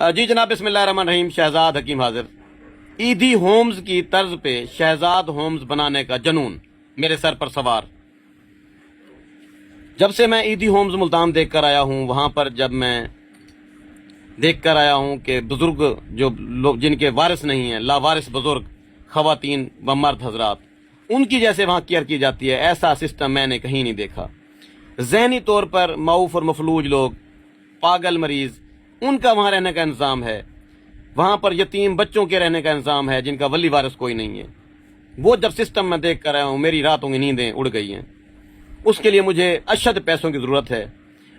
جی جناب، بسم اللہ الرحمن الرحیم. شہزاد حکیم حاضر. ایدھی ہومز کی طرز پہ شہزاد ہومز بنانے کا جنون میرے سر پر سوار. جب سے میں ایدھی ہومز ملتان دیکھ کر آیا ہوں، وہاں پر جب میں دیکھ کر آیا ہوں کہ بزرگ جو لوگ جن کے وارث نہیں ہیں، لاوارث بزرگ خواتین و مرد حضرات، ان کی جیسے وہاں کیئر کی جاتی ہے، ایسا سسٹم میں نے کہیں نہیں دیکھا. ذہنی طور پر معوف اور مفلوج لوگ، پاگل مریض، ان کا وہاں رہنے کا انتظام ہے. وہاں پر یتیم بچوں کے رہنے کا انتظام ہے جن کا ولی وارث کوئی نہیں ہے. وہ جب سسٹم میں دیکھ کر آیا ہوں، میری راتوں کی نیندیں اڑ گئی ہیں. اس کے لیے مجھے اشد پیسوں کی ضرورت ہے.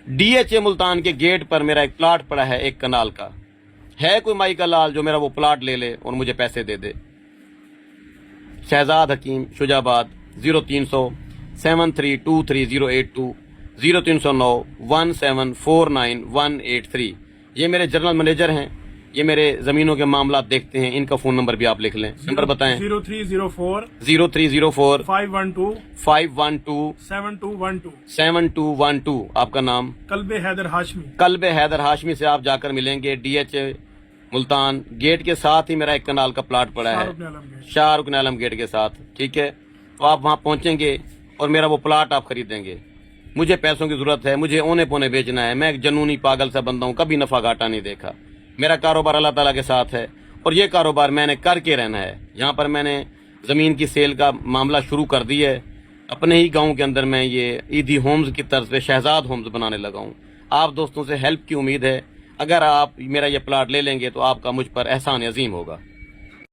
ڈی ایچ اے ملتان کے گیٹ پر میرا ایک پلاٹ پڑا ہے، ایک کنال کا. ہے کوئی مائی کا لال جو میرا وہ پلاٹ لے لے اور مجھے پیسے دے دے. شہزاد حکیم، شجاع آباد. 0300 7323 082 0309 1749 183. یہ میرے جنرل مینیجر ہیں. یہ میرے زمینوں کے معاملات دیکھتے ہیں. ان کا فون نمبر بھی آپ لکھ لیں. نمبر بتائیں. 0304 0304 512 512 7212. 7212. آپ کا نام؟ قلب حیدر ہاشمی. قلب حیدر ہاشمی سے آپ جا کر ملیں گے. D H A Multan gate کے ساتھ ہی میرا ایک کنال کا پلاٹ پڑا ہے، شاہ رکن عالم گیٹ کے ساتھ. ٹھیک ہے، تو آپ وہاں پہنچیں گے اور میرا وہ پلاٹ آپ خریدیں گے. مجھے پیسوں کی ضرورت ہے، مجھے اونے پونے بیچنا ہے. میں ایک جنونی پاگل سا بندہ ہوں، کبھی نفع گھاٹا نہیں دیکھا. میرا کاروبار اللہ تعالیٰ کے ساتھ ہے اور یہ کاروبار میں نے کر کے رہنا ہے. یہاں پر میں نے زمین کی سیل کا معاملہ شروع کر دی ہے. اپنے ہی گاؤں کے اندر میں یہ ایدھی ہومز کی طرز پہ شہزاد ہومز بنانے لگا ہوں. آپ دوستوں سے ہیلپ کی امید ہے. اگر آپ میرا یہ پلاٹ لے لیں گے تو آپ کا مجھ پر احسان عظیم ہوگا.